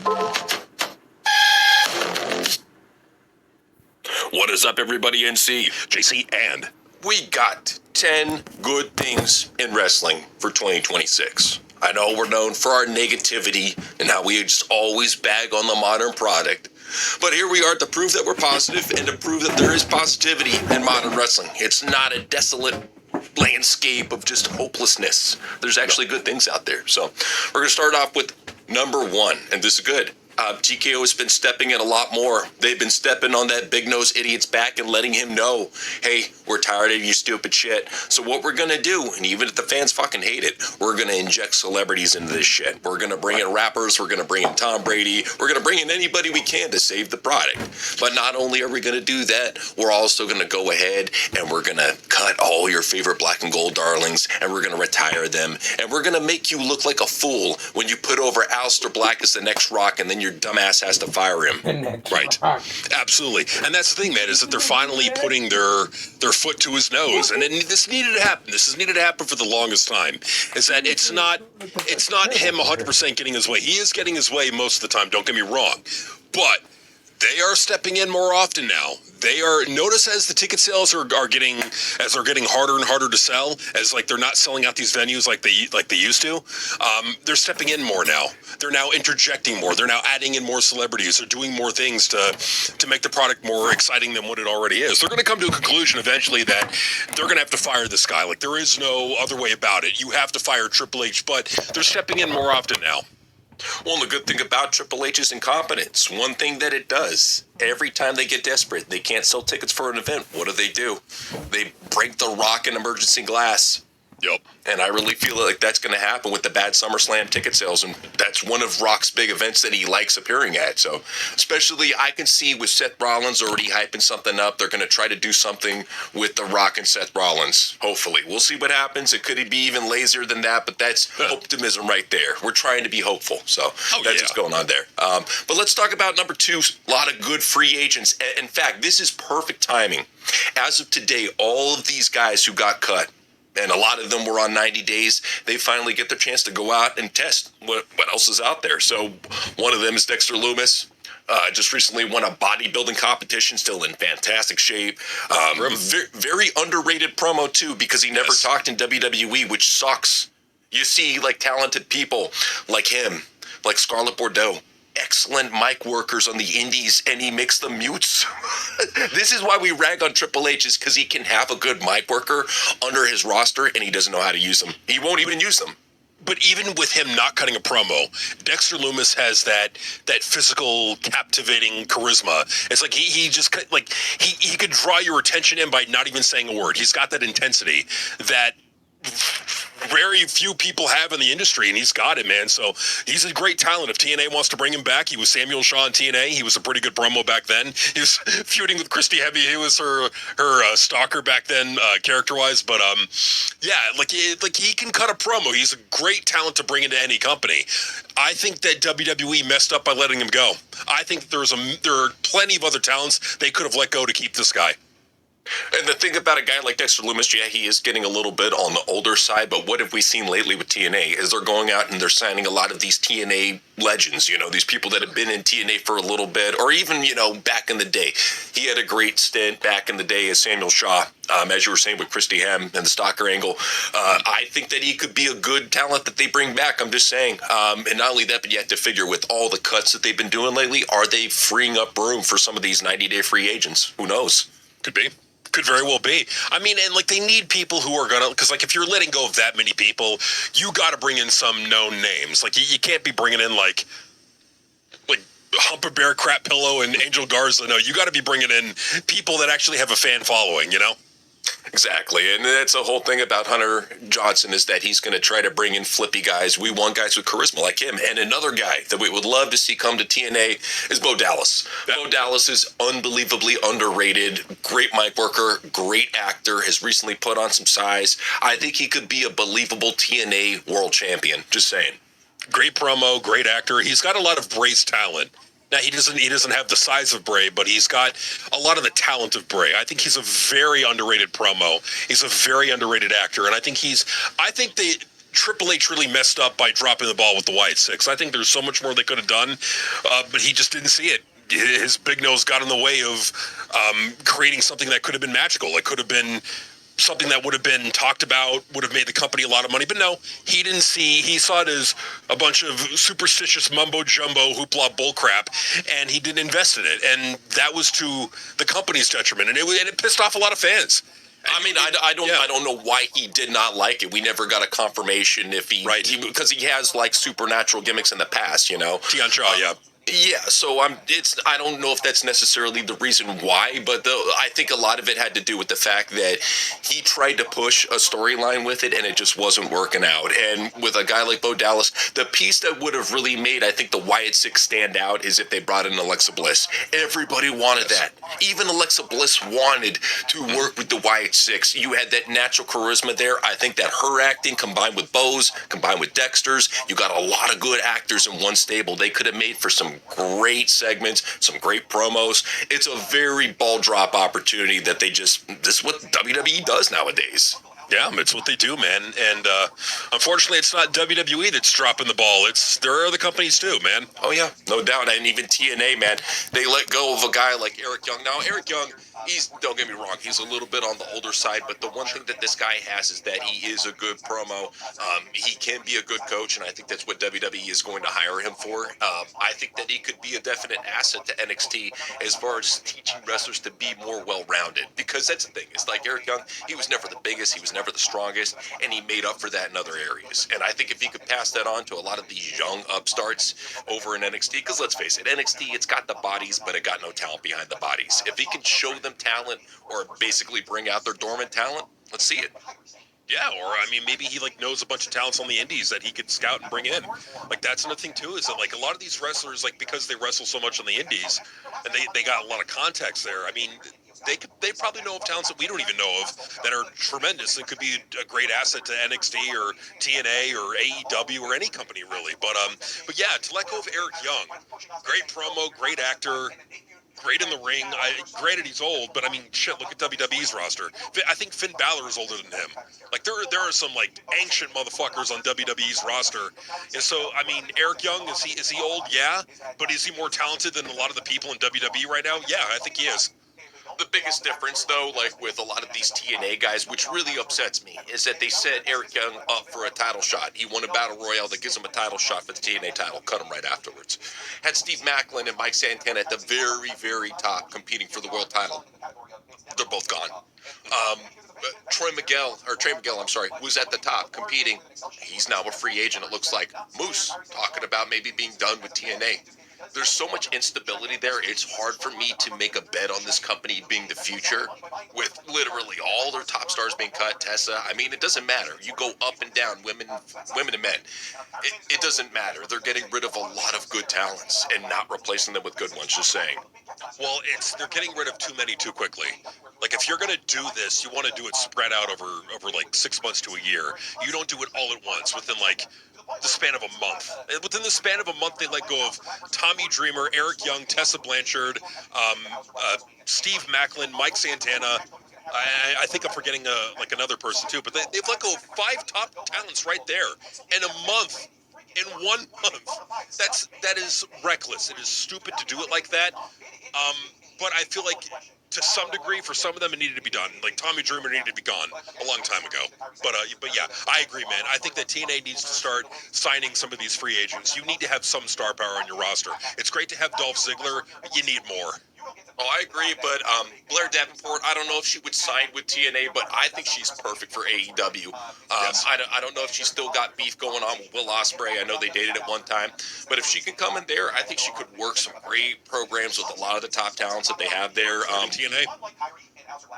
What is up, everybody? NC, JC, and we got 10 good things in wrestling for 2026. I know we're known for our negativity and how we just always bag on the modern product, but here we are to prove that we're positive and to prove that there is positivity in modern wrestling. It's not a desolate landscape of just hopelessness. There's actually good things out there. So we're going to start off with number one, and this is good. TKO has been stepping in a lot more. They've been stepping on that big nose idiot's back and letting him know, hey, we're tired of you stupid shit. So what we're going to do, and even if the fans fucking hate it, we're going to inject celebrities into this shit. We're going to bring in rappers. We're going to bring in Tom Brady. We're going to bring in anybody we can to save the product. But not only are we going to do that, we're also going to go ahead and we're going to cut all your favorite black and gold darlings and we're going to retire them. And we're going to make you look like a fool when you put over Aleister Black as the next Rock and then your dumbass has to fire him. Right. Absolutely. And that's the thing, man, is that they're finally putting their foot to his nose. And this needed to happen. This has needed to happen for the longest time. Is that it's not him 100% getting his way. He is getting his way most of the time, don't get me wrong. But they are stepping in more often now. They are, notice as the ticket sales are getting, as they're getting harder and harder to sell, as like they're not selling out these venues like they used to. They're stepping in more now. They're now interjecting more. They're now adding in more celebrities. They're doing more things to make the product more exciting than what it already is. They're going to come to a conclusion eventually that they're going to have to fire this guy. Like there is no other way about it. You have to fire Triple H, but they're stepping in more often now. Well, the good thing about Triple H's incompetence, one thing that it does, every time they get desperate, they can't sell tickets for an event. What do? They break the Rock in emergency glass. Yep. And I really feel like that's going to happen with the bad SummerSlam ticket sales. And that's one of Rock's big events that he likes appearing at. So especially I can see with Seth Rollins already hyping something up. They're going to try to do something with The Rock and Seth Rollins. Hopefully. We'll see what happens. It could be even lazier than that, but that's optimism right there. We're trying to be hopeful. So that's what's going on there. But let's talk about number two. A lot of good free agents. In fact, this is perfect timing. As of today, all of these guys who got cut, and a lot of them were on 90 days, they finally get their chance to go out and test what else is out there. So one of them is Dexter Lumis. Just recently won a bodybuilding competition, still in fantastic shape. Very underrated promo, too, because he never talked in WWE, which sucks. You see, like, talented people like him, like Scarlett Bordeaux, excellent mic workers on the indies, and he makes them mutes. This is why we rag on Triple H, is because he can have a good mic worker under his roster, and he doesn't know how to use them. He won't even use them. But even with him not cutting a promo, Dexter Lumis has that physical, captivating charisma. It's like he just like he could draw your attention in by not even saying a word. He's got that intensity that very few people have in the industry, and he's got it, man. So he's a great talent. If TNA wants to bring him back, he was Samuel Shaw in TNA. He was a pretty good promo back then. He was feuding with Christy Hemme. He was her stalker back then, character-wise. But yeah, like he can cut a promo. He's a great talent to bring into any company. I think that WWE messed up by letting him go. I think there are plenty of other talents they could have let go to keep this guy. And the thing about a guy like Dexter Lumis, yeah, he is getting a little bit on the older side, but what have we seen lately with TNA is they're going out and they're signing a lot of these TNA legends, these people that have been in TNA for a little bit, or even, back in the day. He had a great stint back in the day as Samuel Shaw, as you were saying with Christy Hemme and the Stalker angle. I think that he could be a good talent that they bring back, I'm just saying. And not only that, but you have to figure with all the cuts that they've been doing lately, are they freeing up room for some of these 90-day free agents? Who knows? Could be. Could very well be. I mean, and like they need people who are gonna, because like if you're letting go of that many people, you got to bring in some known names. Like you can't be bringing in like Humper Bear, Crap Pillow, and Angel Garza. No, you got to be bringing in people that actually have a fan following. Exactly, and that's the whole thing about Hunter Johnson, is that he's going to try to bring in flippy guys. We want guys with charisma like him. And another guy that we would love to see come to TNA is Bo Dallas. Yeah. Bo Dallas is unbelievably underrated, great mic worker, great actor, has recently put on some size. I think he could be a believable TNA world champion, just saying. Great promo, great actor. He's got a lot of Bray's talent. Now, he doesn't have the size of Bray, but he's got a lot of the talent of Bray. I think he's a very underrated promo. He's a very underrated actor, and I think Triple H really messed up by dropping the ball with the Wyatt Six. I think there's so much more they could have done, but he just didn't see it. His big nose got in the way of creating something that could have been magical. It could have been something that would have been talked about, would have made the company a lot of money. But no, he didn't see. He saw it as a bunch of superstitious mumbo-jumbo hoopla bullcrap, and he didn't invest in it. And that was to the company's detriment, and it pissed off a lot of fans. I mean, I don't know why he did not like it. We never got a confirmation if because he has like supernatural gimmicks in the past, you know. Tian Shaw, yeah. Yeah, so I don't know if that's necessarily the reason why, but I think a lot of it had to do with the fact that he tried to push a storyline with it and it just wasn't working out. And with a guy like Bo Dallas, the piece that would have really made, I think, the Wyatt Six stand out is if they brought in Alexa Bliss. Everybody wanted that. Even Alexa Bliss wanted to work with the Wyatt Six. You had that natural charisma there. I think that her acting combined with Bo's, combined with Dexter's, you got a lot of good actors in one stable. They could have made for some great segments, some great promos. It's a very ball drop opportunity that this is what WWE does nowadays. Yeah, it's what they do, man. And unfortunately, it's not WWE that's dropping the ball. There are other companies too, man. Oh yeah, no doubt. And even TNA, man, they let go of a guy like Eric Young. Now, Eric Young, don't get me wrong, he's a little bit on the older side, but the one thing that this guy has is that he is a good promo. He can be a good coach, and I think that's what WWE is going to hire him for. I think that he could be a definite asset to NXT as far as teaching wrestlers to be more well-rounded, because that's the thing. It's like Eric Young, he was never the biggest, he was never the strongest, and he made up for that in other areas. And I think if he could pass that on to a lot of these young upstarts over in NXT, because let's face it, NXT, it's got the bodies, but it got no talent behind the bodies. If he can show them talent or basically bring out their dormant talent, let's see it. Yeah, or I mean, maybe he like knows a bunch of talents on the indies that he could scout and bring in. Like that's another thing too, is that like a lot of these wrestlers, like because they wrestle so much on the indies, and they got a lot of contacts there. I mean, they probably know of talents that we don't even know of that are tremendous and could be a great asset to NXT or TNA or AEW or any company really. But yeah, to let go of Eric Young, great promo, great actor. Great in the ring. Granted, he's old, but I mean, shit. Look at WWE's roster. I think Finn Balor is older than him. Like there are some like ancient motherfuckers on WWE's roster. And so, I mean, Eric Young is he old? Yeah, but is he more talented than a lot of the people in WWE right now? Yeah, I think he is. The biggest difference, though, like with a lot of these TNA guys, which really upsets me, is that they set Eric Young up for a title shot. He won a battle royale that gives him a title shot for the TNA title. Cut him right afterwards. Had Steve Maclin and Mike Santana at the very, very top competing for the world title. They're both gone. Trey Miguel, was at the top competing. He's now a free agent, it looks like. Moose talking about maybe being done with TNA. There's so much instability there. It's hard for me to make a bet on this company being the future with literally all their top stars being cut. Tessa, I mean, it doesn't matter. You go up and down, women and men. It doesn't matter. They're getting rid of a lot of good talents and not replacing them with good ones, just saying. Well, they're getting rid of too many too quickly. Like if you're going to do this, you want to do it spread out over like 6 months to a year. You don't do it all at once within like the span of a month. Within the span of a month, they let go of Tommy Dreamer, Eric Young, Tessa Blanchard, Steve Maclin, Mike Santana. I think I'm forgetting another person too, but they've let go of 5 top talents right there in a month. In 1 month. That is reckless. It is stupid to do it like that. But I feel like to some degree, for some of them, it needed to be done. Like Tommy Dreamer needed to be gone a long time ago. But yeah, I agree, man. I think that TNA needs to start signing some of these free agents. You need to have some star power on your roster. It's great to have Dolph Ziggler. You need more. Oh, I agree, but Blair Davenport, I don't know if she would sign with TNA, but I think she's perfect for AEW. Yes. I don't know if she's still got beef going on with Will Ospreay. I know they dated at one time, but if she can come in there, I think she could work some great programs with a lot of the top talents that they have there. TNA?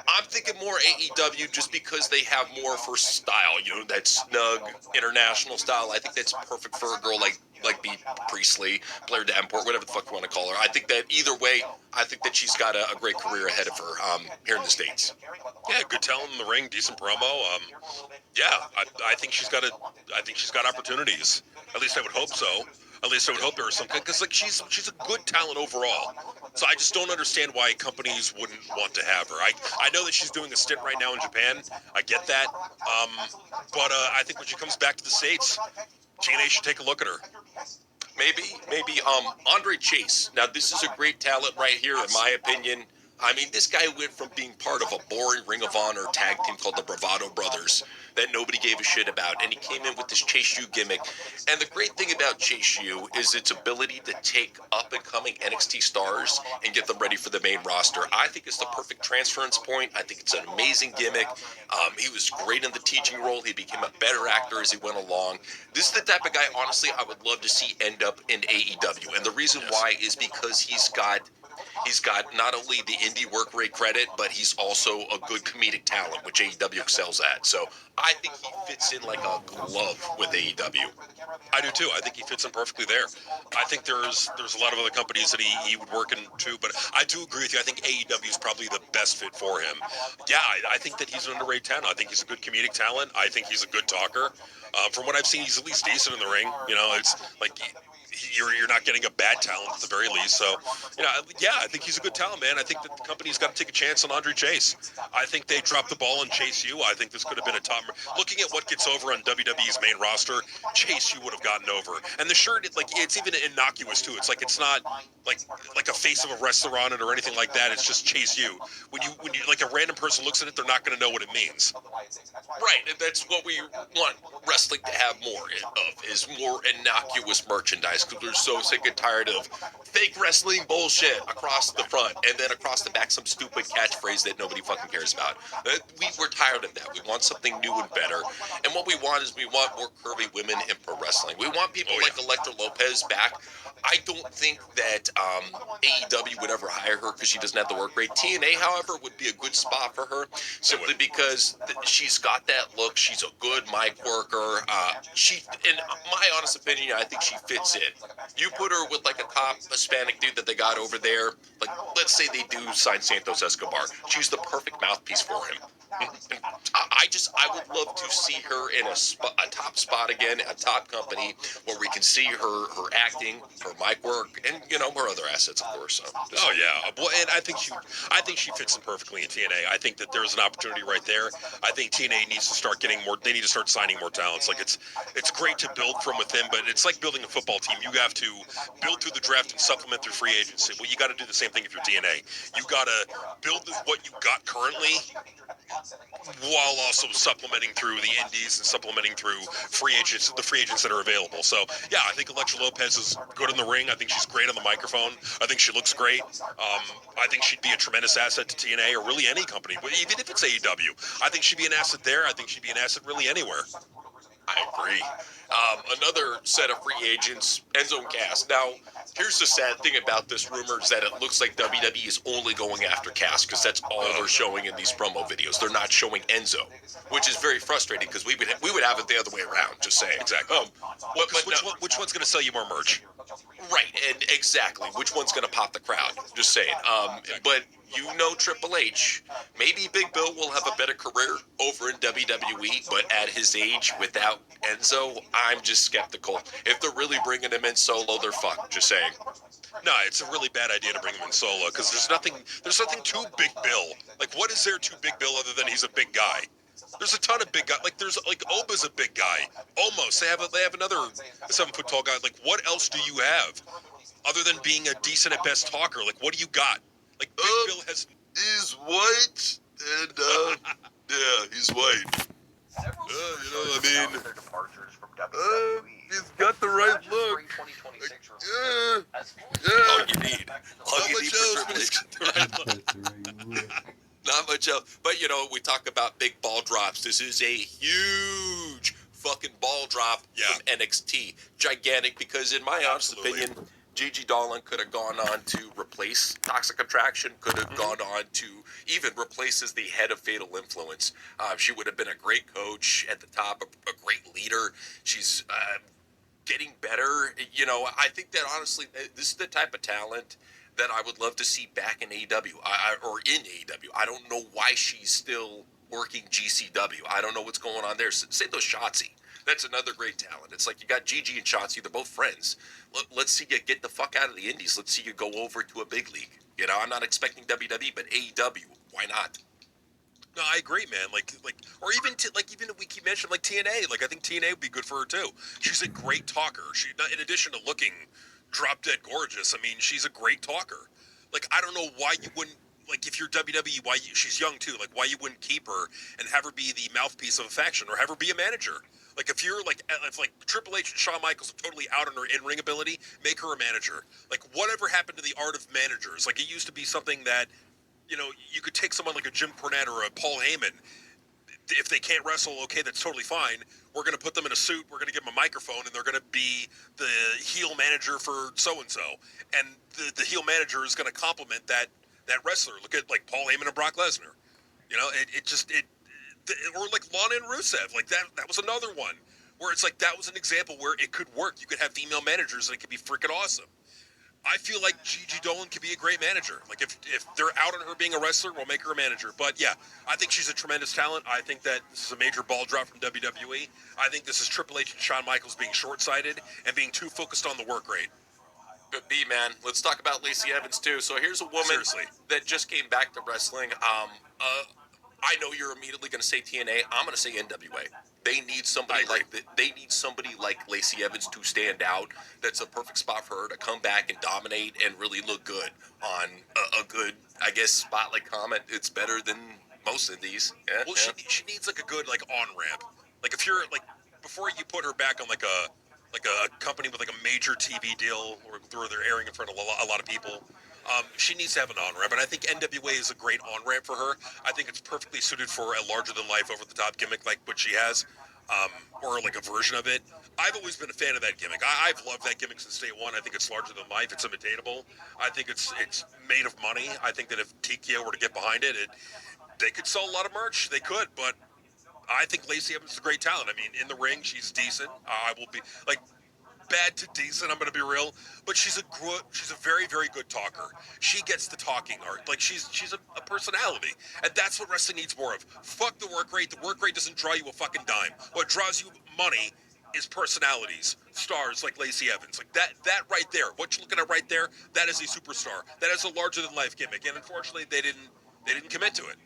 I'm thinking more AEW just because they have more of her style, that snug international style. I think that's perfect for a girl like Bea Priestley, Blair Davenport, whatever the fuck you want to call her. I think that either way, I think that she's got a great career ahead of her here in the States. Yeah, good talent in the ring, decent promo. Yeah, I think she's got opportunities. At least I would hope so. At least I would hope there was some, because like she's a good talent overall. So I just don't understand why companies wouldn't want to have her. I know that she's doing a stint right now in Japan. I get that. But I think when she comes back to the States, TNA should take a look at her. Maybe Andre Chase. Now this is a great talent right here, in my opinion. I mean, this guy went from being part of a boring Ring of Honor tag team called the Bravado Brothers that nobody gave a shit about, and he came in with this Chase U gimmick. And the great thing about Chase U is its ability to take up-and-coming NXT stars and get them ready for the main roster. I think it's the perfect transference point. I think it's an amazing gimmick. He was great in the teaching role. He became a better actor as he went along. This is the type of guy, honestly, I would love to see end up in AEW. And the reason why is because he's got not only the indie work rate credit, but he's also a good comedic talent, which AEW excels at. So I think he fits in like a glove with AEW. I do too. I think he fits in perfectly there. I think there's a lot of other companies that he would work in too, but I do agree with you. I think AEW is probably the best fit for him. Yeah, I think that he's an underrated talent. I think he's a good comedic talent. I think he's a good talker. From what I've seen, he's at least decent in the ring. You know, it's like you're not getting a bad talent at the very least. So, yeah, I think he's a good talent, man. I think that the company's got to take a chance on Andre Chase. I think they dropped the ball on Chase U. I think this could have been a top. Looking at what gets over on WWE's main roster, Chase U would have gotten over. And the shirt, it's even innocuous too. It's like it's not like a face of a restaurant or anything like that. It's just Chase U. When you like a random person looks at it, they're not going to know what it means. Right, and that's what we want wrestling to have more of, is more innocuous merchandise, because we're so sick and tired of fake wrestling bullshit across the front, and then across the back some stupid catchphrase that nobody fucking cares about. We're tired of that. We want something new and better, and what we want is we want more curvy women in pro wrestling. We want people like Elektra Lopez back. I don't think that AEW would ever hire her because she doesn't have the work rate. TNA, however, would be a good spot for her, simply because she's got that look. She's a good mic worker. In my honest opinion, I think she fits in. You put her with like a top Hispanic dude that they got over there, like let's say they do sign Santos Escobar. She's the perfect mouthpiece for him. I would love to see her in a top spot again, a top company where we can see her acting, her mic work, and her other assets, of course. So, oh yeah, well, and I think she fits in perfectly in TNA. I think that there's an opportunity right there. I think TNA needs to start getting more. They need to start signing more talents. Like it's great to build from within, but it's like building a football team. You have to build through the draft and supplement through free agency. Well, you got to do the same thing if you're TNA. You got to build what you got currently, while also supplementing through the indies and supplementing through the free agents that are available. So yeah, I think Elektra Lopez is good in the ring. I think she's great on the microphone. I think she looks great. I think she'd be a tremendous asset to TNA or really any company, even if it's AEW. I think she'd be an asset there. I think she'd be an asset really anywhere. I agree. Another set of free agents, Enzo and Cass. Now, here's the sad thing about this rumor is that it looks like WWE is only going after Cass because that's all they're showing in these promo videos. They're not showing Enzo, which is very frustrating because we would have it the other way around. Just saying. Exactly. Which one's going to sell you more merch? Right, and exactly. Which one's going to pop the crowd? Just saying. But Triple H, maybe Big Bill will have a better career over in WWE, but at his age, without Enzo, I'm just skeptical. If they're really bringing him in solo, they're fucked. Just saying. No, it's a really bad idea to bring him in solo because there's nothing to Big Bill. Like, what is there to Big Bill other than he's a big guy? There's a ton of big guys. Like Oba's a big guy. Almost. They have another 7-foot tall guy. Like, what else do you have other than being a decent at best talker? Like, what do you got? Like, Big Bill has. He's white, and yeah, he's white. He's got the right look. All you need for Triple H. Not much else. But, we talk about big ball drops. This is a huge fucking ball drop from NXT. Gigantic, because in my honest opinion, Gigi Dolan could have gone on to replace Toxic Attraction, could have gone on to even replace as the head of Fatal Influence. She would have been a great coach at the top, a great leader. She's getting better. I think that honestly, this is the type of talent that I would love to see back in AEW, or in AEW. I don't know why she's still working GCW. I don't know what's going on there. Same with Shotzi. That's another great talent. It's like you got Gigi and Shotzi. They're both friends. Let's see you get the fuck out of the indies. Let's see you go over to a big league. You know, I'm not expecting WWE, but AEW. Why not? No, I agree, man. Or even even if we keep mentioning like TNA. Like, I think TNA would be good for her too. She's a great talker. She, in addition to looking drop dead gorgeous, I mean, she's a great talker. Like, I don't know why you wouldn't. Like, if you're WWE, she's young too. Like, why you wouldn't keep her and have her be the mouthpiece of a faction, or have her be a manager? Like, if Triple H and Shawn Michaels are totally out on her in-ring ability, make her a manager. Like, whatever happened to the art of managers? Like, it used to be something that, you could take someone like a Jim Cornette or a Paul Heyman. If they can't wrestle, okay, that's totally fine. We're going to put them in a suit. We're going to give them a microphone, and they're going to be the heel manager for so-and-so. And the heel manager is going to compliment that wrestler. Look at, like, Paul Heyman and Brock Lesnar. Or like Lana and Rusev. Like, that was another one where it's like that was an example where it could work. You could have female managers, and it could be freaking awesome. I feel like Gigi Dolan could be a great manager. Like, if they're out on her being a wrestler, we'll make her a manager. But yeah, I think she's a tremendous talent. I think that this is a major ball drop from WWE. I think this is Triple H and Shawn Michaels being short-sighted and being too focused on the work rate. Could be, man. Let's talk about Lacey Evans too. So here's a woman Seriously. that just came back to wrestling. I know you're immediately going to say TNA. I'm going to say NWA. They need somebody like Lacey Evans to stand out. That's a perfect spot for her to come back and dominate and really look good on a good, I guess, spotlight comment. It's better than most of these. Yeah, Well, yeah. she needs like a good like on ramp. Like, if you're like, before you put her back on like a company with like a major TV deal where they're airing in front of a lot of people. She needs to have an on ramp, and I think NWA is a great on ramp for her. I think it's perfectly suited for a larger than life, over the top gimmick like what she has, or like a version of it. I've always been a fan of that gimmick. I've loved that gimmick since day one. I think it's larger than life. It's imitatable. I think it's made of money. I think that if TKO were to get behind it, they could sell a lot of merch. They could, but I think Lacey Evans is a great talent. I mean, in the ring, she's decent. I will be like bad to decent. I'm going to be real, but she's a very, very good talker. She gets the talking art. Like, she's a personality, and that's what wrestling needs more of. Fuck the work rate. The work rate doesn't draw you a fucking dime. What draws you money is personalities, stars like Lacey Evans. Like that right there. What you're looking at right there, that is a superstar. That is a larger than life gimmick, and unfortunately, they didn't commit to it.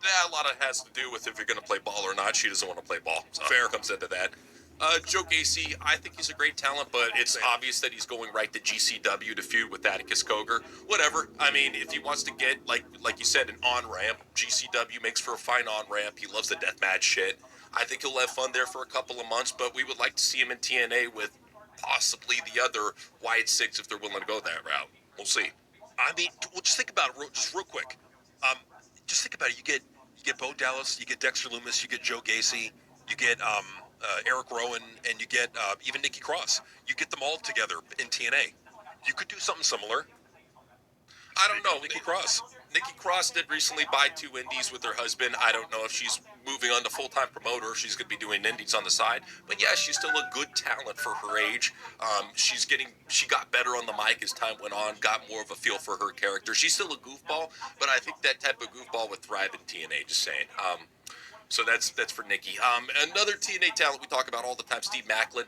Yeah, a lot of it has to do with if you're going to play ball or not. She doesn't want to play ball. So Fair. It comes into that. Joe Gacy, I think he's a great talent, but it's obvious that he's going right to GCW to feud with Atticus Cogar. Whatever. I mean, if he wants to get, like you said, an on-ramp, GCW makes for a fine on-ramp. He loves the deathmatch shit. I think he'll have fun there for a couple of months, but we would like to see him in TNA with possibly the other Wyatt Six if they're willing to go that route. We'll see. I mean, well, just think about it just real quick. Just think about it. You get Bo Dallas, you get Dexter Lumis, you get Joe Gacy, you get Eric Rowan, and you get even Nikki Cross. You get them all together in TNA. You could do something similar. I don't know. Nikki Cross. Nikki Cross did recently buy 2 indies with her husband. I don't know if she's moving on to full-time promoter, or she's going to be doing indies on the side. But yeah, she's still a good talent for her age. She got better on the mic as time went on, got more of a feel for her character. She's still a goofball, but I think that type of goofball would thrive in TNA, just saying. So that's for Nikki. Another TNA talent we talk about all the time, Steve Macklin.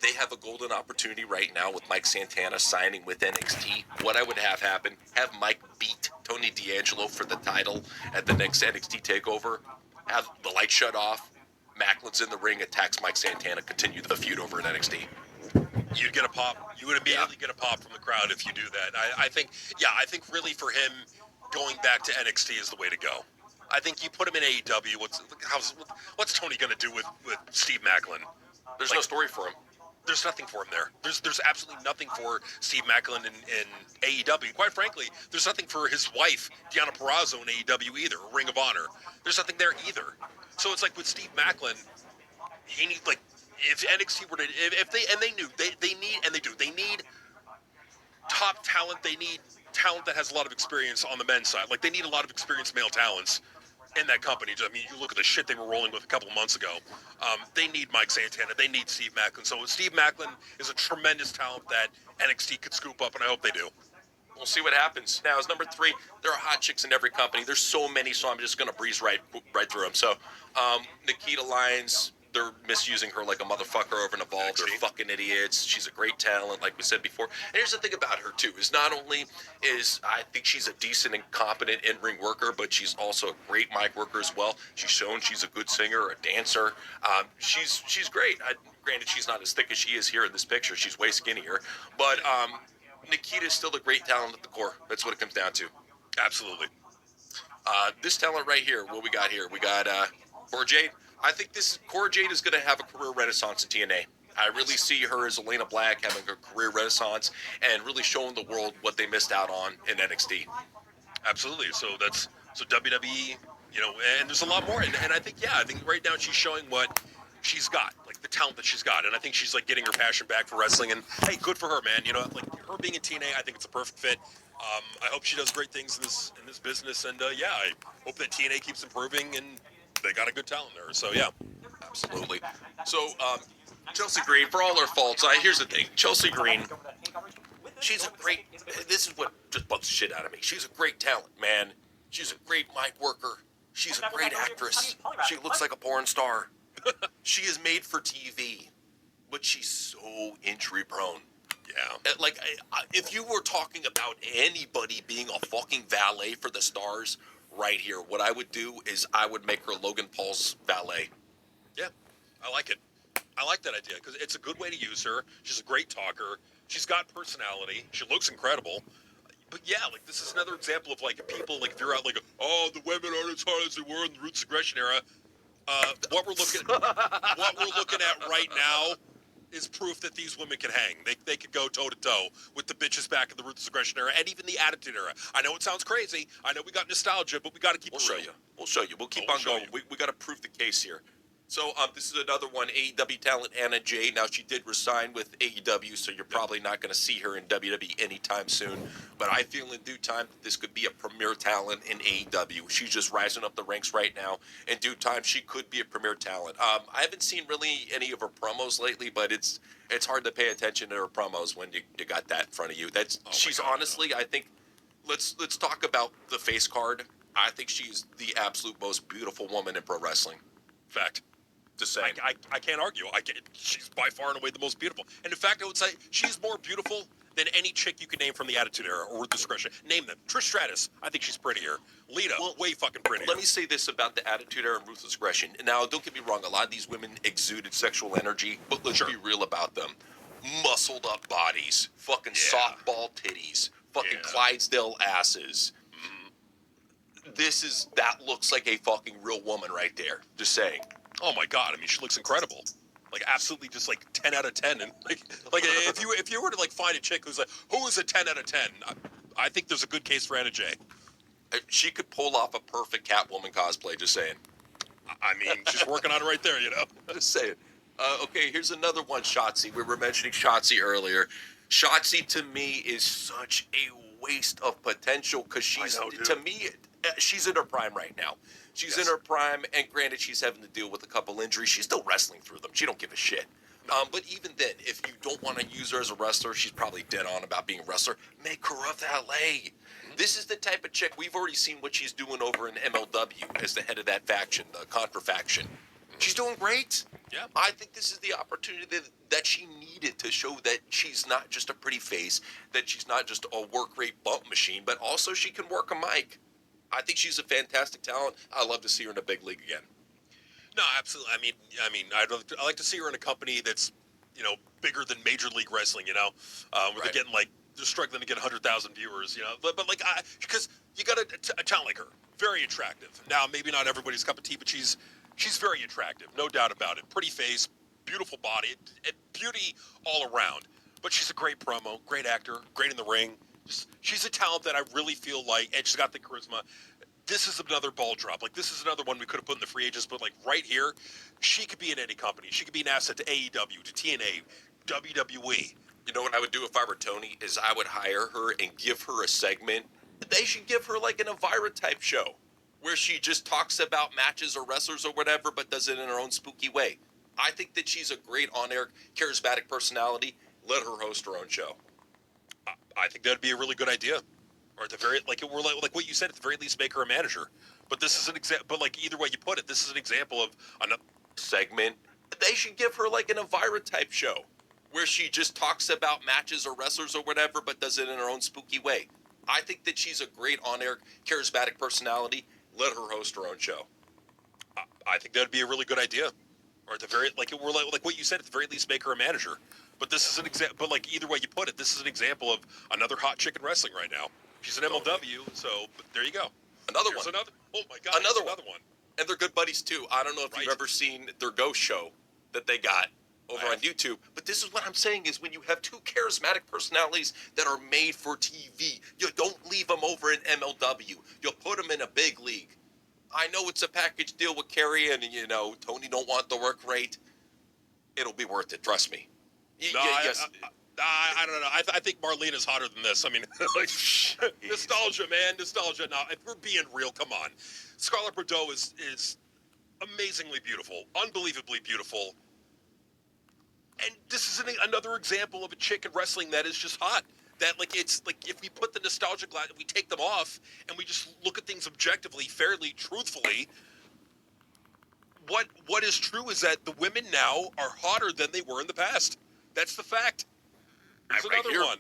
They have a golden opportunity right now with Mike Santana signing with NXT. What I would have happen, have Mike beat Tony D'Angelo for the title at the next NXT TakeOver, have the lights shut off, Macklin's in the ring, attacks Mike Santana, continue the feud over at NXT. You'd get a pop. You would immediately get a pop from the crowd if you do that. I think really for him, going back to NXT is the way to go. I think you put him in AEW. What's Tony going to do with Steve Macklin? There's no story for him. There's nothing for him there. There's absolutely nothing for Steve Macklin in AEW. Quite frankly, there's nothing for his wife, Deonna Purrazzo, in AEW either, Ring of Honor. There's nothing there either. So it's like with Steve Macklin, he needs, like, if NXT were to, they need top talent. They need talent that has a lot of experience on the men's side. Like, they need a lot of experienced male talents in that company. I mean, you look at the shit they were rolling with a couple of months ago. They need Mike Santana. They need Steve Macklin. So Steve Macklin is a tremendous talent that NXT could scoop up, and I hope they do. We'll see what happens. Now, as number 3, there are hot chicks in every company. There's so many, so I'm just going to breeze right through them. So, Nikita Lyons, they're misusing her like a motherfucker over in Evolve. They're fucking idiots. She's a great talent, like we said before. And here's the thing about her too: is not only is I think she's a decent and competent in-ring worker, but she's also a great mic worker as well. She's shown she's a good singer, a dancer. She's great. Granted, she's not as thick as she is here in this picture. She's way skinnier, but Nikita's still a great talent at the core. That's what it comes down to. Absolutely. This talent right here, what we got here? We got Cora Jade. I think Cora Jade is going to have a career renaissance in TNA. I really see her as Elena Black having a career renaissance and really showing the world what they missed out on in NXT. Absolutely. So WWE, and there's a lot more. And I think right now she's showing what she's got, like the talent that she's got. And I think she's like getting her passion back for wrestling. And hey, good for her, man. Like her being in TNA, I think it's a perfect fit. I hope she does great things in this business. And I hope that TNA keeps improving and they got a good talent there. So yeah. Absolutely. So Chelsea Green, for all her faults, here's the thing. Chelsea Green, she's a great, this is what just bugs the shit out of me. She's a great talent, man. She's a great mic worker. She's a great actress. She looks like a porn star. She is made for TV, but she's so injury prone. Yeah. Like, if you were talking about anybody being a fucking valet for the stars right here, what I would do is I would make her Logan Paul's valet. Yeah, I like it. I like that idea because it's a good way to use her. She's a great talker. She's got personality. She looks incredible. But yeah, like this is another example of like people like if you're out like, oh, the women aren't as hard as they were in the Ruthless Aggression era. What we're looking at right now is proof that these women can hang. They could go toe to toe with the bitches back in the Ruthless Aggression era and even the Attitude era. I know it sounds crazy. I know we got nostalgia, but we got to keep. We'll show you. We'll show you. We'll keep on going. We got to prove the case here. So this is another one, AEW talent Anna Jay. Now she did resign with AEW, so you're probably not going to see her in WWE anytime soon. But I feel in due time that this could be a premier talent in AEW. She's just rising up the ranks right now. In due time, she could be a premier talent. I haven't seen really any of her promos lately, but it's hard to pay attention to her promos when you got that in front of you. She's honestly, I think, let's talk about the face card. I think she's the absolute most beautiful woman in pro wrestling. Fact. Just saying. I can't argue. She's by far and away the most beautiful. And in fact, I would say she's more beautiful than any chick you could name from the Attitude Era or Ruthless Aggression. Name them. Trish Stratus, I think she's prettier. Lita, way fucking prettier. Let me say this about the Attitude Era and Ruthless Aggression. Now, don't get me wrong. A lot of these women exuded sexual energy, but let's be real about them. Muscled up bodies, fucking softball titties, fucking Clydesdale asses. That looks like a fucking real woman right there. Just saying. Oh my god! I mean, she looks incredible. Like absolutely, just like 10 out of 10. And like if you were to like find a chick who's a 10 out of 10, I think there's a good case for Anna Jay. She could pull off a perfect Catwoman cosplay. Just saying. I mean, she's working on it right there. Just saying. Okay, here's another one. Shotzi. We were mentioning Shotzi earlier. Shotzi to me is such a waste of potential because she's in her prime right now. She's in her prime, and granted, she's having to deal with a couple injuries. She's still wrestling through them. She don't give a shit. But even then, if you don't want to use her as a wrestler, she's probably dead on about being a wrestler. Make her a valet. This is the type of chick, we've already seen what she's doing over in MLW as the head of that faction, the Contra faction. She's doing great. Yeah. I think this is the opportunity that she needed to show that she's not just a pretty face, that she's not just a work rate bump machine, but also she can work a mic. I think she's a fantastic talent. I'd love to see her in a big league again. No, absolutely. I mean, I like to see her in a company that's, bigger than Major League Wrestling. Where they're getting they're struggling to get 100,000 viewers. But because you got a talent like her, very attractive. Now, maybe not everybody's cup of tea, but she's very attractive, no doubt about it. Pretty face, beautiful body, and beauty all around. But she's a great promo, great actor, great in the ring. She's a talent that I really feel like, and she's got the charisma. This is another ball drop. This is another one we could have put in the free agents, but right here, she could be in any company. She could be an asset to AEW, to TNA, WWE. You know what I would do if I were Tony is I would hire her and give her a segment. They should give her like an Elvira type show where she just talks about matches or wrestlers or whatever, but does it in her own spooky way. I think that she's a great on-air, charismatic personality. Let her host her own show. I think that'd be a really good idea. Or at the very, like what you said, at the very least, make her a manager. But this is an example. But either way you put it, this is an example of a segment They should give her like an Elvira type show where she just talks about matches or wrestlers or whatever, but does it in her own spooky way. I think that she's a great on-air, charismatic personality. Let her host her own show. I think that'd be a really good idea. Or at the very like what you said, at the very least, make her a manager. But this is an example. But like either way you put it, this is an example of another hot chick in wrestling right now. She's an MLW, so but there you go. Another Here's one. Oh my God, Another one. And they're good buddies too. I don't know if you've ever seen their ghost show that they got over on YouTube. But this is what I'm saying is when you have two charismatic personalities that are made for TV, you don't leave them over in MLW. You'll put them in a big league. I know it's a package deal with Kerry and, Tony don't want the work rate. It'll be worth it. Trust me. Yes. I don't know. I think Marlene is hotter than this. I mean, like, nostalgia, man. Nostalgia. Now, if we're being real, come on. Scarlett Bordeaux is amazingly beautiful. Unbelievably beautiful. And this is another example of a chick in wrestling that is just hot. That, like, it's like if we put the nostalgia glass, we take them off, and we just look at things objectively, fairly, truthfully, what is true is that the women now are hotter than they were in the past. That's the fact. There's another one.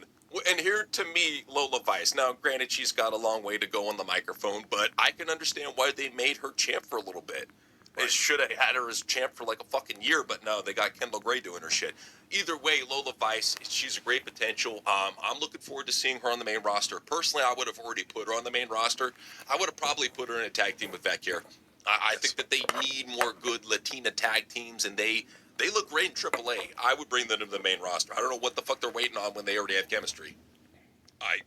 And here, to me, Lola Vice. Now, granted, she's got a long way to go on the microphone, but I can understand why they made her champ for a little bit. They should have had her as champ for like a fucking year, but no, they got Kendall Gray doing her shit. Either way, Lola Vice, she's a great potential. I'm looking forward to seeing her on the main roster. Personally, I would have already put her on the main roster. I would have probably put her in a tag team with Valkyrie. I think that they need more good Latina tag teams, and they look great in AAA. I would bring them to the main roster. I don't know what the fuck they're waiting on when they already have chemistry. I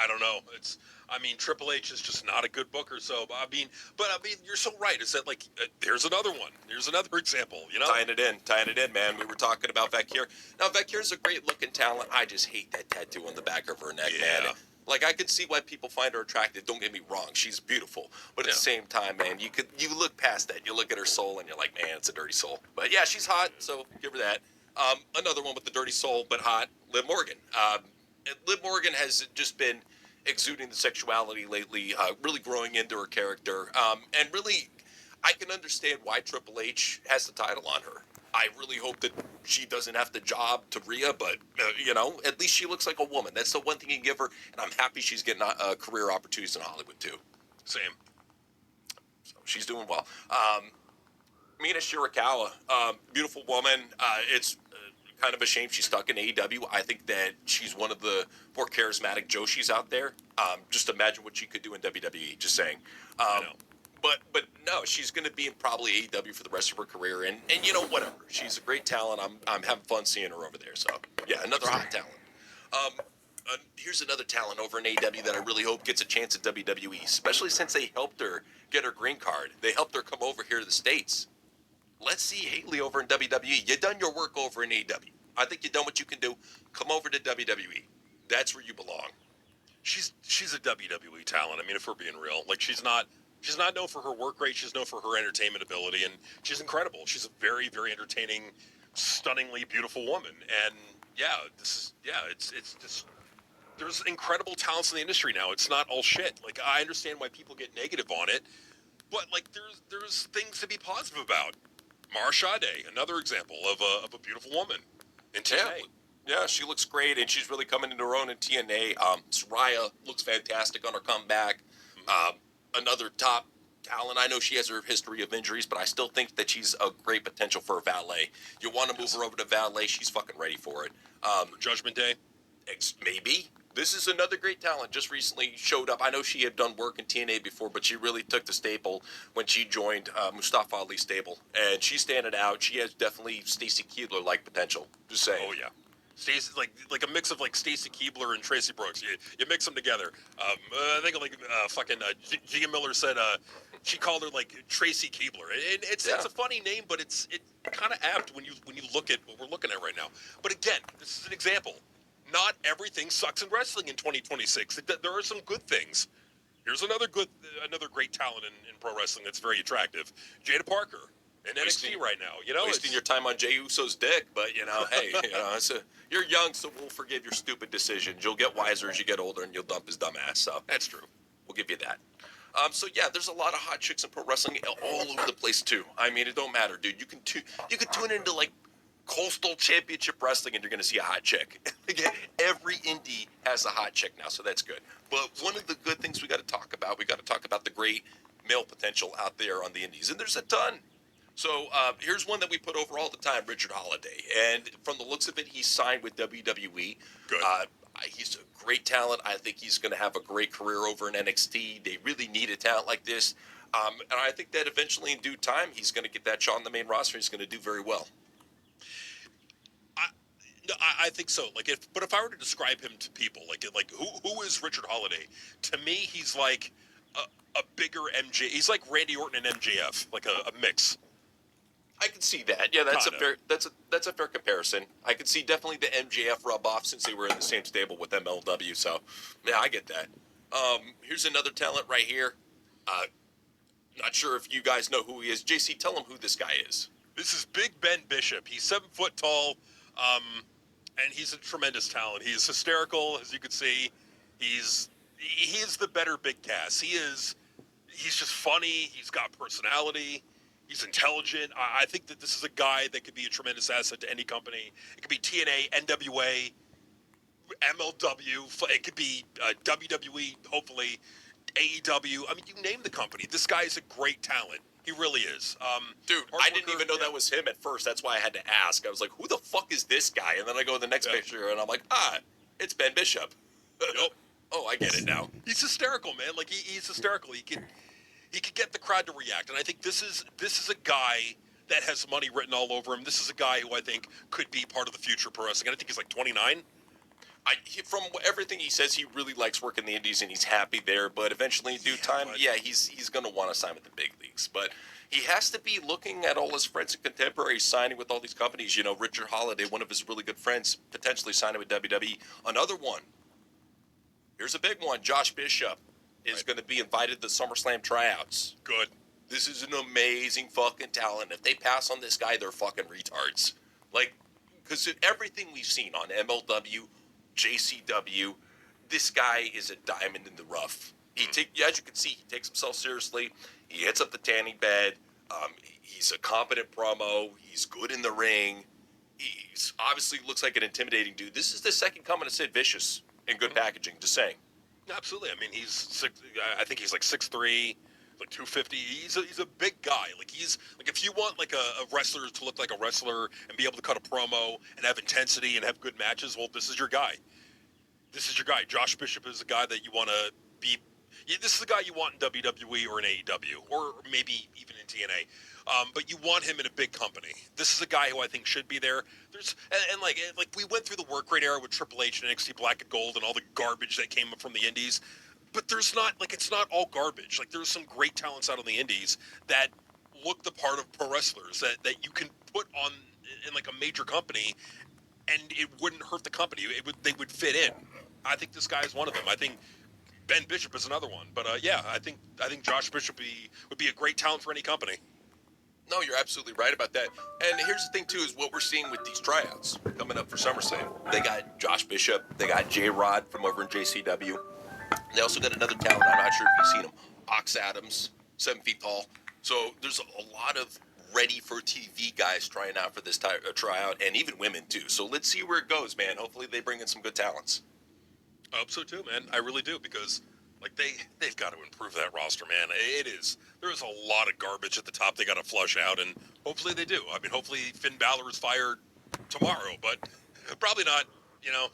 don't know. Triple H is just not a good booker. So you're so right. Is that like there's another one. There's another example. Tying it in, man. We were talking about Valkyrie. Now Valkyrie's a great looking talent. I just hate that tattoo on the back of her neck, man. Like I could see why people find her attractive. Don't get me wrong, she's beautiful. But at the same time, man, you look past that. You look at her soul and you're like, man, it's a dirty soul. But yeah, she's hot, so give her that. Another one with the dirty soul but hot, Liv Morgan. Liv Morgan has just been exuding the sexuality lately, really growing into her character. And really, I can understand why Triple H has the title on her. I really hope that she doesn't have to job to Rhea, but, at least she looks like a woman. That's the one thing you can give her, and I'm happy she's getting career opportunities in Hollywood, too. Same. So she's doing well. Mina Shirakawa, beautiful woman. It's kind of a shame she's stuck in AEW. I think that she's one of the more charismatic Joshis out there. Just imagine what she could do in WWE, just saying. But no, she's going to be in probably AEW for the rest of her career, and whatever. She's a great talent. I'm having fun seeing her over there. So yeah, another hot talent. Here's another talent over in AEW that I really hope gets a chance at WWE, especially since they helped her get her green card. They helped her come over here to the States. Let's see Haley over in WWE. You done your work over in AEW. I think you done what you can do. Come over to WWE. That's where you belong. She's a WWE talent. I mean, if we're being real, like she's not known for her work rate. She's known for her entertainment ability, and she's incredible. She's a very, very entertaining, stunningly beautiful woman. And it's just there's incredible talents in the industry now. It's not all shit. Like I understand why people get negative on it, but like there's things to be positive about. Mara Sade, another example of a beautiful woman in TNA. Yeah, she looks great, and she's really coming into her own in TNA. Soraya looks fantastic on her comeback. Another top talent. I know she has her history of injuries, but I still think that she's a great potential for a Valet. You want to move her over to Valet, she's fucking ready for it. Judgment Day? Maybe. This is another great talent. Just recently showed up. I know she had done work in TNA before, but she really took the stable when she joined Mustafa Ali's stable. And she's standing out. She has definitely Stacy Keibler-like potential. Just saying. Oh, yeah. Stacy, like a mix of like Stacy Keibler and Tracy Brooks. You mix them together. I think Gia Miller said she called her like Tracy Keibler. It's a funny name, but it's kind of apt when you look at what we're looking at right now. But again, this is an example. Not everything sucks in wrestling in 2026. There are some good things. Here's another great talent in pro wrestling that's very attractive. Jada Parker in NXT right now. Wasting your time on Jey Uso's dick, but hey, you're young, so we'll forgive your stupid decisions. You'll get wiser as you get older, and you'll dump his dumb ass. So that's true. We'll give you that. So yeah, there's a lot of hot chicks in pro wrestling all over the place too. I mean, it don't matter, dude. You can tune into like Coastal Championship Wrestling and you're gonna see a hot chick. Again, every indie has a hot chick now, so that's good. But one of the good things we got to talk about, the great male potential out there on the indies, and there's a ton. So here's one that we put over all the time, Richard Holiday. And from the looks of it, he's signed with WWE. Good. He's a great talent. I think he's going to have a great career over in NXT. They really need a talent like this. And I think that eventually in due time, he's going to get that shot on the main roster. He's going to do very well. No, I think so. But if I were to describe him to people, who is Richard Holiday? To me, he's like a bigger MJ. He's like Randy Orton and MJF, like a mix. I can see that. Yeah, that's a fair comparison. I can see definitely the MJF rub off since they were in the same stable with MLW. So, yeah, I get that. Here's another talent right here. Not sure if you guys know who he is. JC, tell him who this guy is. This is Big Ben Bishop. He's 7 foot tall, and he's a tremendous talent. He's hysterical, as you can see. He is the better Big Cass. He's just funny. He's got personality. He's intelligent. I think that this is a guy that could be a tremendous asset to any company. It could be TNA, NWA, MLW. It could be WWE, hopefully, AEW. I mean, you name the company. This guy is a great talent. He really is. Dude, I didn't even know that was him at first. That's why I had to ask. I was like, who the fuck is this guy? And then I go to the next picture, and I'm like, it's Ben Bishop. Nope. Oh, I get it now. He's hysterical, man. Like, he's hysterical. He could get the crowd to react, and I think this is a guy that has money written all over him. This is a guy who I think could be part of the future pro wrestling. And I think he's like 29. From everything he says, he really likes working the indies and he's happy there. But eventually, in due time, he's going to want to sign with the big leagues. But he has to be looking at all his friends and contemporaries signing with all these companies. You know, Richard Holiday, one of his really good friends, potentially signing with WWE. Another one. Here's a big one. Josh Bishop is going to be invited to SummerSlam tryouts. Good. This is an amazing fucking talent. If they pass on this guy, they're fucking retards. Like, because everything we've seen on MLW, JCW, this guy is a diamond in the rough. As you can see, he takes himself seriously. He hits up the tanning bed. He's a competent promo. He's good in the ring. He's obviously looks like an intimidating dude. This is the second coming of Sid Vicious in good packaging, just saying. Absolutely. I mean, I think he's like 6'3", like 250. He's a big guy. Like, he's like, if you want like a wrestler to look like a wrestler and be able to cut a promo and have intensity and have good matches, well, this is your guy. This is your guy. Josh Bishop is a guy that you want to be. This is the guy you want in WWE or in AEW or maybe even in TNA. But you want him in a big company. This is a guy who I think should be there. Like we went through the work rate era with Triple H and NXT Black and Gold and all the garbage that came up from the indies. But there's not, like, it's not all garbage. Like, there's some great talents out on the indies that look the part of pro wrestlers that you can put on in like a major company, and it wouldn't hurt the company. They would fit in. I think this guy is one of them. I think Ben Bishop is another one. But I think Josh Bishop would be a great talent for any company. No, you're absolutely right about that. And here's the thing, too, is what we're seeing with these tryouts coming up for SummerSlam. They got Josh Bishop. They got J-Rod from over in JCW. They also got another talent. I'm not sure if you've seen him. Ox Adams, 7 feet tall. So there's a lot of ready-for-TV guys trying out for this tryout, and even women, too. So let's see where it goes, man. Hopefully they bring in some good talents. I hope so, too, man. I really do, because like they've got to improve that roster, man. There is a lot of garbage at the top they got to flush out, and hopefully they do. I mean, hopefully Finn Balor is fired tomorrow, but probably not, you know.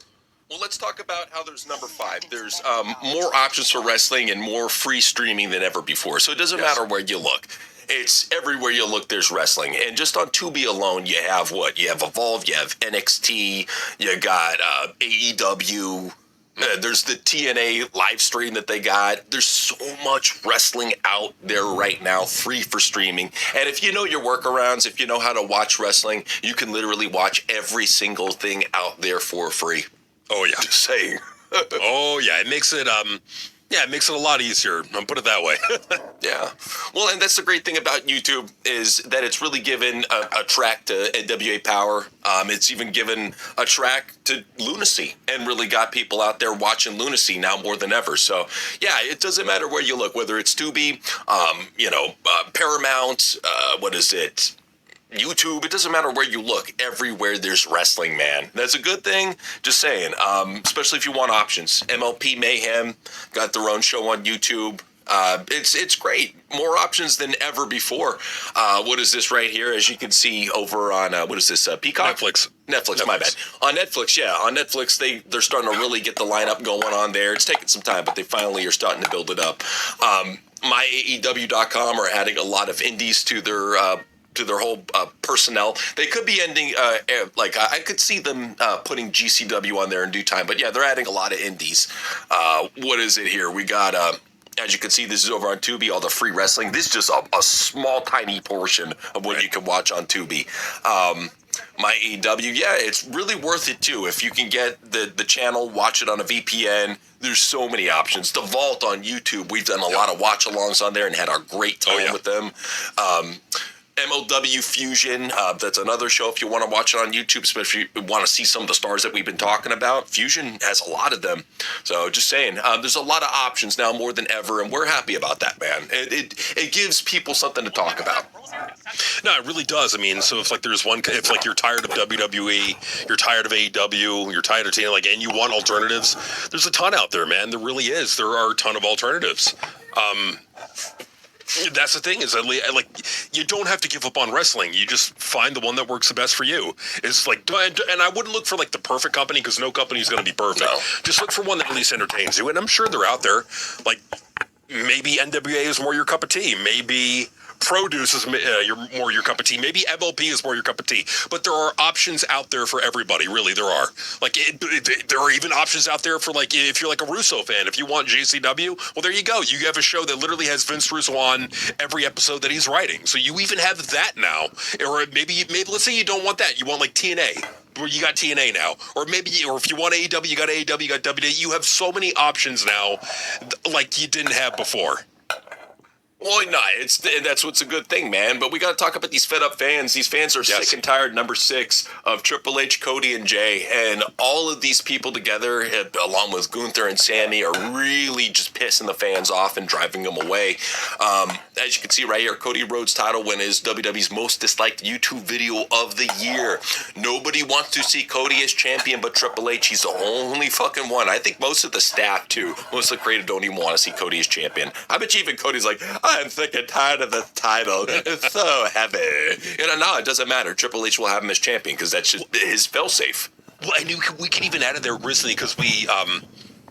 Well, let's talk about how there's number 5. There's more options for wrestling and more free streaming than ever before. So it doesn't matter where you look. It's everywhere you look, there's wrestling. And just on Tubi alone, you have what? You have Evolve, you have NXT, you got AEW. There's the TNA live stream that they got. There's so much wrestling out there right now, free for streaming. And if you know your workarounds, if you know how to watch wrestling, you can literally watch every single thing out there for free. Oh, yeah. Just saying. Oh, yeah. It makes it Yeah, it makes it a lot easier. I'll put it that way. Yeah. Well, and that's the great thing about YouTube is that it's really given a track to NWA Power. It's even given a track to Lunacy and really got people out there watching Lunacy now more than ever. So, yeah, it doesn't matter where you look, whether it's Tubi, Paramount, what is it? YouTube, it doesn't matter where you look. Everywhere there's wrestling, man. That's a good thing. Just saying. Especially if you want options. MLP Mayhem got their own show on YouTube. It's great. More options than ever before. What is this right here? As you can see over on what is this? Peacock? Netflix. My bad. On Netflix, yeah. On Netflix, they're starting to really get the lineup going on there. It's taking some time, but they finally are starting to build it up. MyAEW.com are adding a lot of indies to their whole personnel. They could be ending, I could see them putting GCW on there in due time. But yeah, they're adding a lot of indies. What is it here? We got, as you can see, this is over on Tubi, all the free wrestling. This is just a small, tiny portion of what you can watch on Tubi. My AEW, yeah, it's really worth it too. If you can get the channel, watch it on a VPN. There's so many options. The Vault on YouTube, we've done a lot of watch-alongs on there and had a great time with them. MLW Fusion, that's another show if you want to watch it on YouTube, especially if you want to see some of the stars that we've been talking about. Fusion has a lot of them. So just saying, there's a lot of options now more than ever, and we're happy about that, man. It gives people something to talk about. No, it really does. I mean, so if you're tired of WWE, you're tired of AEW, you're tired of TNA, and you want alternatives, there's a ton out there, man. There really is. There are a ton of alternatives. That's the thing is that you don't have to give up on wrestling. You just find the one that works the best for you. It's like, and I wouldn't look for like the perfect company because no company is going to be perfect. No. Just look for one that at least entertains you. And I'm sure they're out there. Like maybe NWA is more your cup of tea. Maybe Produce is more your cup of tea. Maybe MLP is more your cup of tea. But there are options out there for everybody. Really, there are. There are even options out there for like if you're like a Russo fan. If you want JCW, well, there you go. You have a show that literally has Vince Russo on every episode that he's writing. So you even have that now. Or maybe let's say you don't want that. You want like TNA. Where you got TNA now, or if you want AEW, you got AEW, you got WWE. You have so many options now, like you didn't have before. Well, no, that's what's a good thing, man. But we got to talk about these fed up fans. These fans are sick and tired, number 6, of Triple H, Cody, and Jay. And all of these people together, along with Gunther and Sammy, are really just pissing the fans off and driving them away. As you can see right here, Cody Rhodes' title win is WWE's most disliked YouTube video of the year. Nobody wants to see Cody as champion but Triple H. He's the only fucking one. I think most of the staff, too, most of the creative don't even want to see Cody as champion. I bet you even Cody's like, I'm sick and tired of this title. It's so heavy. No, it doesn't matter. Triple H will have him as champion because that's just his fail-safe. Well, and we can even add it there recently because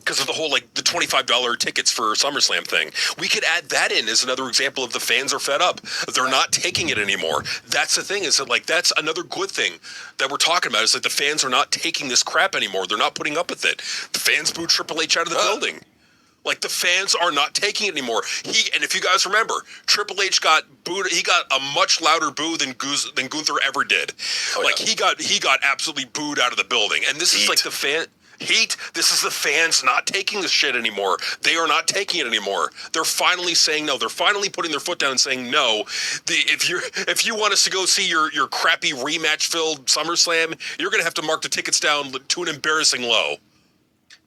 because of the whole the $25 tickets for SummerSlam thing. We could add that in as another example of the fans are fed up. They're not taking it anymore. That's the thing is that that's another good thing that we're talking about is that the fans are not taking this crap anymore. They're not putting up with it. The fans booed Triple H out of the building. Like, the fans are not taking it anymore. And if you guys remember, Triple H got booed. He got a much louder boo than Gunther ever did. He got absolutely booed out of the building. And this is like the fan heat. This is the fans not taking this shit anymore. They are not taking it anymore. They're finally saying no. They're finally putting their foot down and saying no. If you want us to go see your crappy rematch filled SummerSlam, you're gonna have to mark the tickets down to an embarrassing low.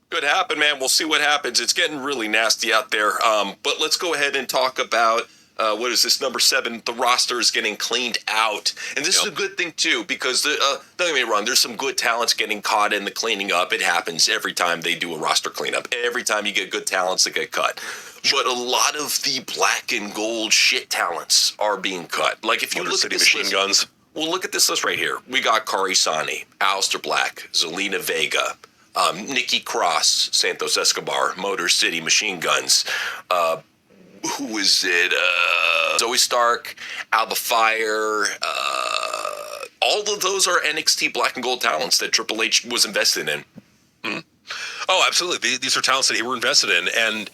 Could happen, man. We'll see what happens. It's getting really nasty out there. But let's go ahead and talk about, what is this, number 7, the roster is getting cleaned out. And this is a good thing, too, because, don't get me wrong, there's some good talents getting caught in the cleaning up. It happens every time they do a roster cleanup. Every time you get good talents that get cut. But a lot of the black and gold shit talents are being cut. Like, if you look at this Machine Guns. Well, look at this list right here. We got Kari Sani, Aleister Black, Zelina Vega, Nikki Cross, Santos Escobar, Motor City Machine Guns. Who is it? Zoe Stark, Alba Fire. All of those are NXT Black and Gold talents that Triple H was invested in. Mm-hmm. Oh, absolutely. These are talents that he were invested in. And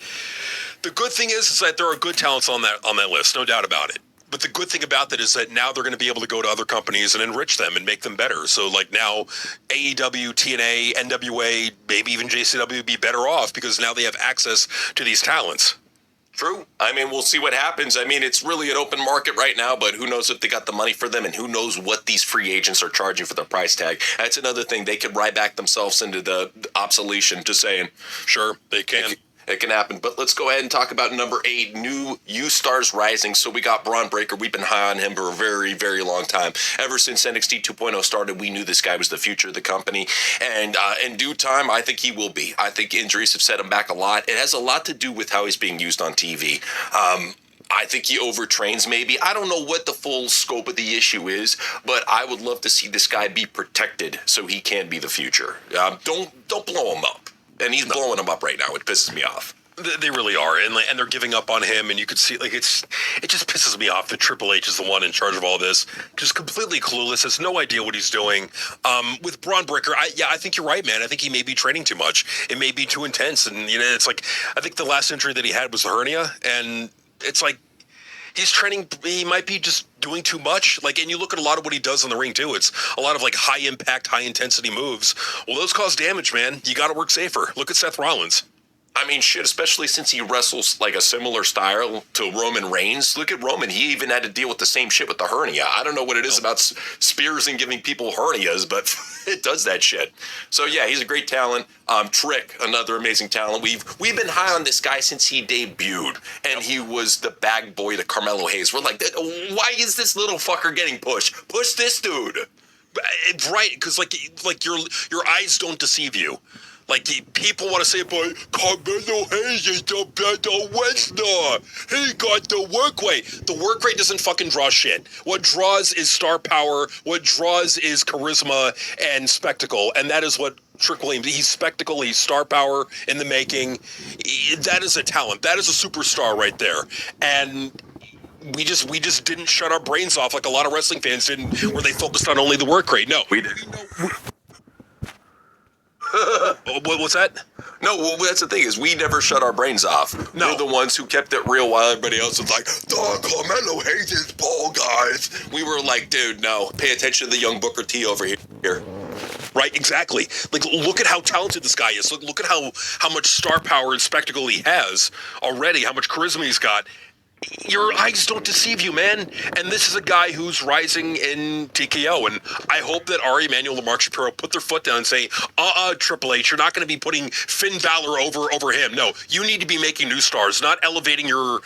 the good thing is that there are good talents on that list, no doubt about it. But the good thing about that is that now they're going to be able to go to other companies and enrich them and make them better. So like now AEW, TNA, NWA, maybe even JCW would be better off because now they have access to these talents. True. I mean, we'll see what happens. I mean, it's really an open market right now, but who knows if they got the money for them and who knows what these free agents are charging for the price tag. That's another thing. They could ride back themselves into the obsolescence, just saying. Sure, they can. It can happen. But let's go ahead and talk about number 8, new U-Stars Rising. So we got Braun Breaker. We've been high on him for a very, very long time. Ever since NXT 2.0 started, we knew this guy was the future of the company. And in due time, I think he will be. I think injuries have set him back a lot. It has a lot to do with how he's being used on TV. I think he overtrains maybe. I don't know what the full scope of the issue is, but I would love to see this guy be protected so he can be the future. Don't blow him up. And he's blowing them up right now. It pisses me off. They really are, and they're giving up on him, and you could see, like, it just pisses me off that Triple H is the one in charge of all this, just completely clueless, has no idea what he's doing. With Braun Breaker, I think you're right, man. I think he may be training too much. It may be too intense, and, you know, it's like, I think the last injury that he had was the hernia, and it's like, he's training, he might be just doing too much. Like, and you look at a lot of what he does in the ring, too. It's a lot of, like, high-impact, high-intensity moves. Well, those cause damage, man. You got to work safer. Look at Seth Rollins. I mean, shit, especially since he wrestles like a similar style to Roman Reigns. Look at Roman. He even had to deal with the same shit with the hernia. I don't know what it is about spears and giving people hernias, but it does that shit. So, yeah, he's a great talent. Trick, another amazing talent. We've been high on this guy since he debuted, and he was the bag boy to Carmelo Hayes. We're like, why is this little fucker getting pushed? Push this dude. Right, because, like your eyes don't deceive you. Like, people want to say, but Carmelo Hayes is the better wrestler. He got the work rate. The work rate doesn't fucking draw shit. What draws is star power. What draws is charisma and spectacle. And that is what Trick Williams, he's spectacle, he's star power in the making. That is a talent. That is a superstar right there. And we just didn't shut our brains off like a lot of wrestling fans didn't, where they focused on only the work rate. No. We did. What's that? No, well, that's the thing is we never shut our brains off. No. We're the ones who kept it real while everybody else was like, Carmelo hates his ball guys. We were like, dude, no, pay attention to the young Booker T over here. Right, exactly. Like, look at how talented this guy is. Look at how much star power and spectacle he has already, how much charisma he's got. Your eyes don't deceive you, man. And this is a guy who's rising in TKO. And I hope that Ari Emanuel and Mark Shapiro put their foot down and say, Triple H, you're not going to be putting Finn Balor over him. No, you need to be making new stars, not elevating your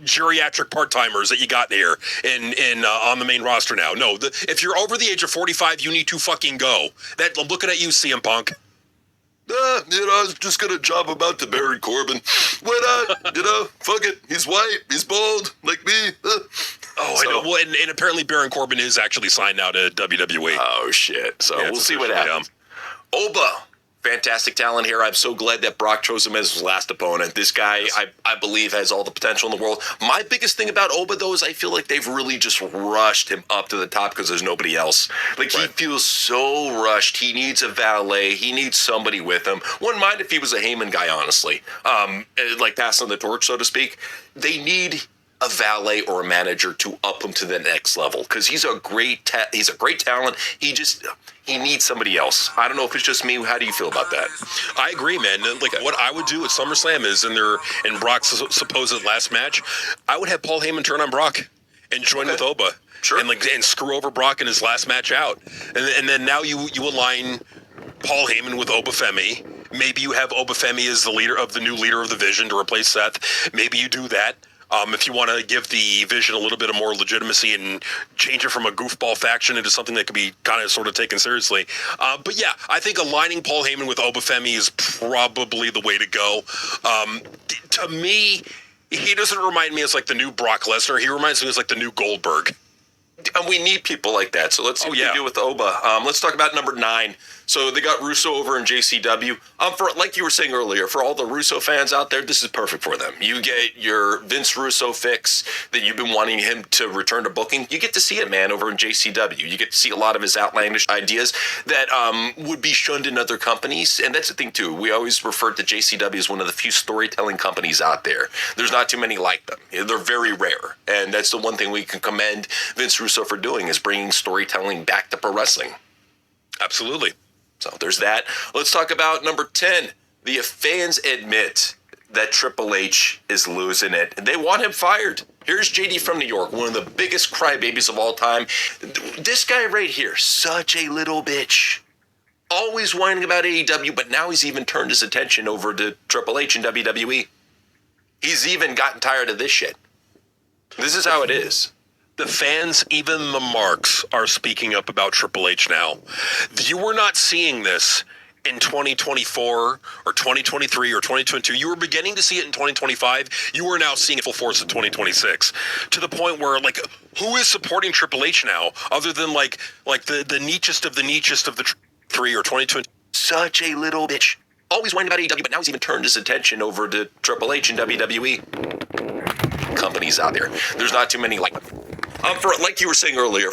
geriatric part-timers that you got there in on the main roster now. No, if you're over the age of 45, you need to fucking go. I'm looking at you, CM Punk. I was just going to job him out to Baron Corbin. Why not? Fuck it. He's white. He's bald, like me. I know. Well, and apparently Baron Corbin is actually signed now to WWE. Oh, shit. So yeah, we'll see what happens. Oba. Fantastic talent here. I'm so glad that Brock chose him as his last opponent. This guy, yes. I believe, has all the potential in the world. My biggest thing about Oba, though, is I feel like they've really just rushed him up to the top because there's nobody else. Like, right. He feels so rushed. He needs a valet. He needs somebody with him. Wouldn't mind if he was a Heyman guy, honestly. Like passing the torch, so to speak. They need a valet or a manager to up him to the next level because he's a great talent. He needs somebody else. I don't know if it's just me. How do you feel about that? I agree, man. Like, what I would do at SummerSlam is in Brock's supposed last match, I would have Paul Heyman turn on Brock and join with Oba. Sure. And screw over Brock in his last match out. And then now you align Paul Heyman with Oba Femi. Maybe you have Oba Femi as the new leader of the Vision to replace Seth. Maybe you do that. If you want to give the Vision a little bit of more legitimacy and change it from a goofball faction into something that could be kind of sort of taken seriously. But yeah, I think aligning Paul Heyman with Oba Femi is probably the way to go. To me, he doesn't remind me as like the new Brock Lesnar. He reminds me as like the new Goldberg. And we need people like that. So let's see what they do with Oba. Let's talk about number 9. So they got Russo over in JCW. For like you were saying earlier, for all the Russo fans out there, this is perfect for them. You get your Vince Russo fix that you've been wanting him to return to booking. You get to see it, man, over in JCW. You get to see a lot of his outlandish ideas that would be shunned in other companies. And that's the thing, too. We always refer to JCW as one of the few storytelling companies out there. There's not too many like them. They're very rare. And that's the one thing we can commend Vince Russo for doing, is bringing storytelling back to pro wrestling. Absolutely. So there's that. Let's talk about number 10. The fans admit that Triple H is losing it. They want him fired. Here's JD from New York, one of the biggest crybabies of all time. This guy right here, such a little bitch. Always whining about AEW, but now he's even turned his attention over to Triple H and WWE. He's even gotten tired of this shit. This is how it is. The fans, even the marks, are speaking up about Triple H now. You were not seeing this in 2024 or 2023 or 2022. You were beginning to see it in 2025. You are now seeing it full force in 2026. To the point where, like, who is supporting Triple H now, other than like the nichest of the nichest of the 3 or 2020? Such a little bitch. Always whining about AEW, but now he's even turned his attention over to Triple H and WWE. Companies out there. There's not too many like them. For like you were saying earlier,